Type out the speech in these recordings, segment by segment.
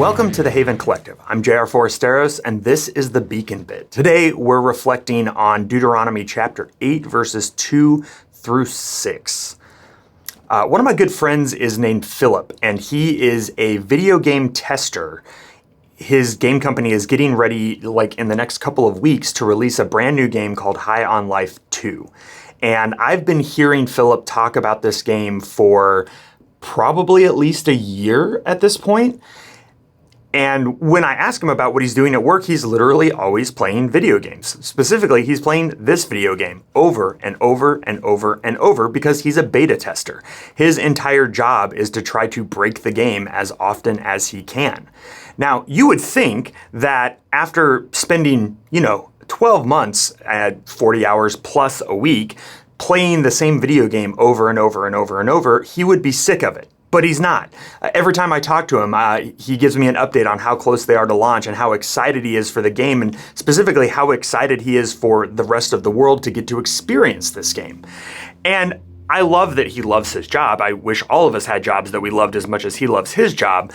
Welcome to the Haven Collective. I'm J.R. Forasteros, and this is the Beacon Bit. Today, we're reflecting on Deuteronomy chapter 8, verses 2 through 6. One of my good friends is named Philip, and he is a video game tester. His game company is getting ready, in the next couple of weeks, to release a brand new game called High on Life 2. And I've been hearing Philip talk about this game for probably at least a year at this point. And when I ask him about what he's doing at work, he's literally always playing video games. Specifically, he's playing this video game over and over and over and over because he's a beta tester. His entire job is to try to break the game as often as he can. Now, you would think that after spending, 12 months at 40 hours plus a week playing the same video game over and over and over and over, he would be sick of it. But he's not. Every time I talk to him, he gives me an update on how close they are to launch and how excited he is for the game, and specifically how excited he is for the rest of the world to get to experience this game. And I love that he loves his job. I wish all of us had jobs that we loved as much as he loves his job.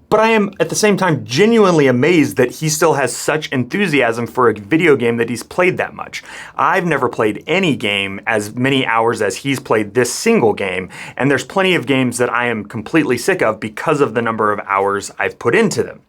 But I am, at the same time, genuinely amazed that he still has such enthusiasm for a video game that he's played that much. I've never played any game as many hours as he's played this single game, and there's plenty of games that I am completely sick of because of the number of hours I've put into them.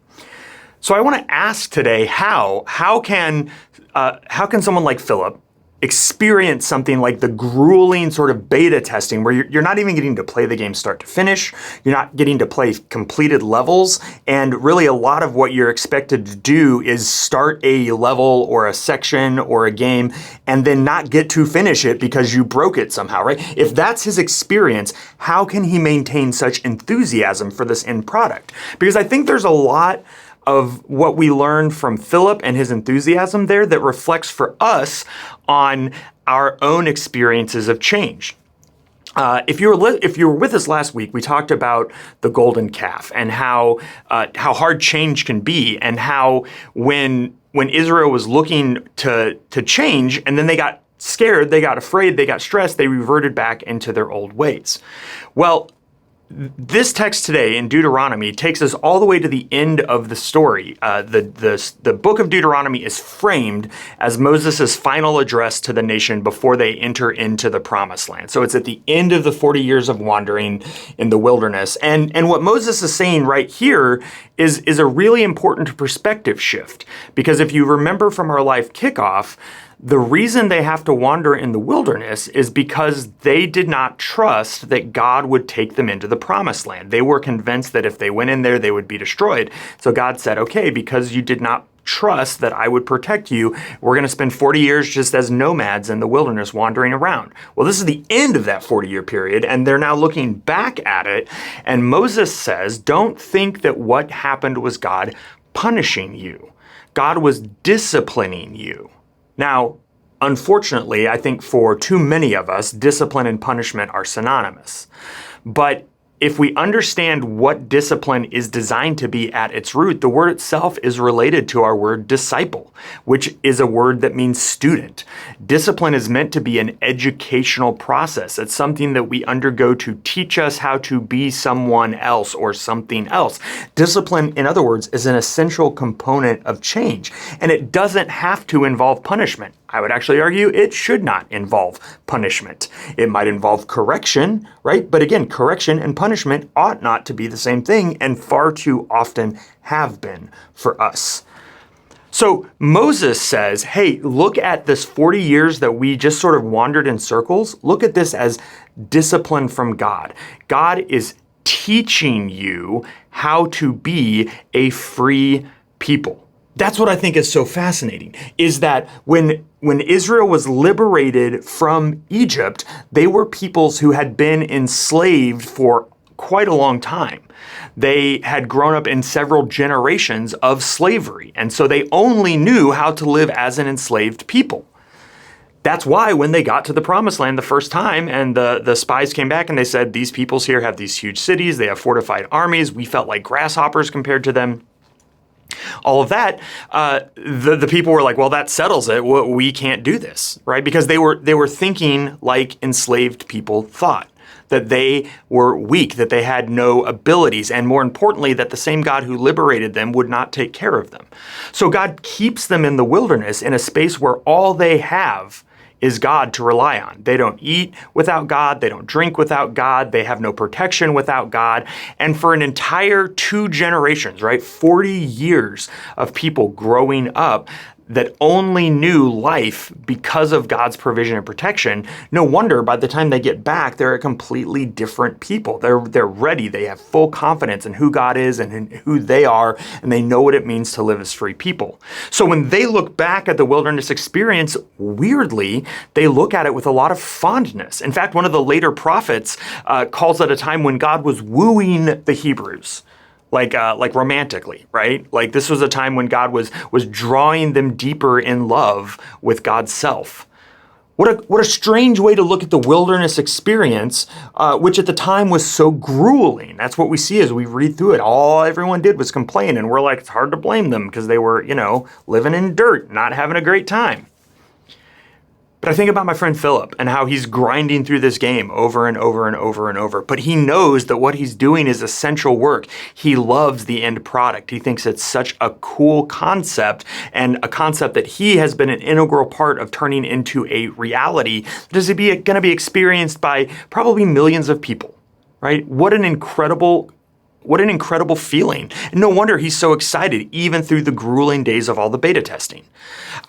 So I want to ask today, how can someone like Philip experience something like the grueling sort of beta testing where you're not even getting to play the game start to finish, you're not getting to play completed levels, and really a lot of what you're expected to do is start a level or a section or a game and then not get to finish it because you broke it somehow, right? If that's his experience, how can he maintain such enthusiasm for this end product? Because I think there's a lot of what we learned from Philip and his enthusiasm there that reflects for us on our own experiences of change. If you were with us last week, we talked about the golden calf and how hard change can be, and how when Israel was looking to change, and then they got scared, they got afraid, they got stressed, they reverted back into their old ways. Well, this text today in Deuteronomy takes us all the way to the end of the story. The book of Deuteronomy is framed as Moses' final address to the nation before they enter into the promised land. So it's at the end of the 40 years of wandering in the wilderness. And what Moses is saying right here is a really important perspective shift. Because if you remember from our life kickoff, the reason they have to wander in the wilderness is because they did not trust that God would take them into the promised land. They were convinced that if they went in there, they would be destroyed. So God said, okay, because you did not trust that I would protect you, we're going to spend 40 years just as nomads in the wilderness wandering around. Well, this is the end of that 40-year period, and they're now looking back at it. And Moses says, don't think that what happened was God punishing you. God was disciplining you. Now, unfortunately, I think for too many of us, discipline and punishment are synonymous. But if we understand what discipline is designed to be at its root, the word itself is related to our word disciple, which is a word that means student. Discipline is meant to be an educational process. It's something that we undergo to teach us how to be someone else or something else. Discipline, in other words, is an essential component of change, and it doesn't have to involve punishment. I would actually argue it should not involve punishment. It might involve correction, right? But again, correction and punishment ought not to be the same thing, and far too often have been for us. So Moses says, hey, look at this 40 years that we just sort of wandered in circles. Look at this as discipline from God. God is teaching you how to be a free people. That's what I think is so fascinating, is that when Israel was liberated from Egypt, they were peoples who had been enslaved for quite a long time. They had grown up in several generations of slavery, and so they only knew how to live as an enslaved people. That's why when they got to the promised land the first time and the spies came back and they said, these peoples here have these huge cities, they have fortified armies, we felt like grasshoppers compared to them. All of that, the people were like, well, that settles it. We can't do this, right? Because they were thinking like enslaved people thought. that they were weak, that they had no abilities, and more importantly, that the same God who liberated them would not take care of them. So God keeps them in the wilderness in a space where all they have is God to rely on. They don't eat without God. They don't drink without God. They have no protection without God. And for an entire 2 generations, right, 40 years of people growing up that only knew life because of God's provision and protection, no wonder by the time they get back, they're a completely different people. They're ready. They have full confidence in who God is and in who they are, and they know what it means to live as free people. So when they look back at the wilderness experience, weirdly, they look at it with a lot of fondness. In fact, one of the later prophets calls it a time when God was wooing the Hebrews. Like romantically, right? Like this was a time when God was drawing them deeper in love with God's self. What a strange way to look at the wilderness experience, which at the time was so grueling. That's what we see as we read through it. All everyone did was complain, and we're like, it's hard to blame them because they were, living in dirt, not having a great time. But I think about my friend Philip and how he's grinding through this game over and over and over and over. But he knows that what he's doing is essential work. He loves the end product. He thinks it's such a cool concept, and a concept that he has been an integral part of turning into a reality that is going to be experienced by probably millions of people, right? What an incredible feeling. And no wonder he's so excited, even through the grueling days of all the beta testing.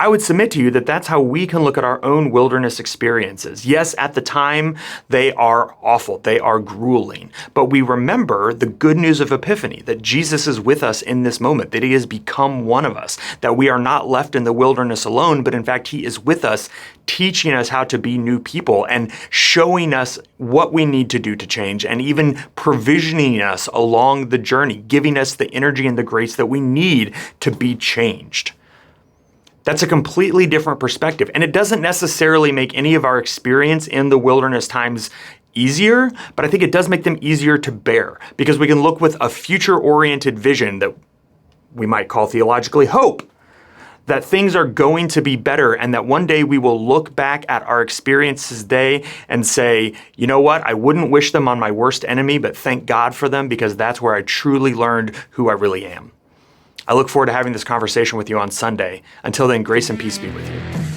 I would submit to you that that's how we can look at our own wilderness experiences. Yes, at the time, they are awful. They are grueling. But we remember the good news of Epiphany, that Jesus is with us in this moment, that he has become one of us, that we are not left in the wilderness alone, but in fact, he is with us, teaching us how to be new people and showing us what we need to do to change, and even provisioning us along the journey, giving us the energy and the grace that we need to be changed. That's a completely different perspective. And it doesn't necessarily make any of our experience in the wilderness times easier, but I think it does make them easier to bear, because we can look with a future-oriented vision that we might call theologically hope, that things are going to be better, and that one day we will look back at our experiences today and say, you know what, I wouldn't wish them on my worst enemy, but thank God for them, because that's where I truly learned who I really am. I look forward to having this conversation with you on Sunday. Until then, grace and peace be with you.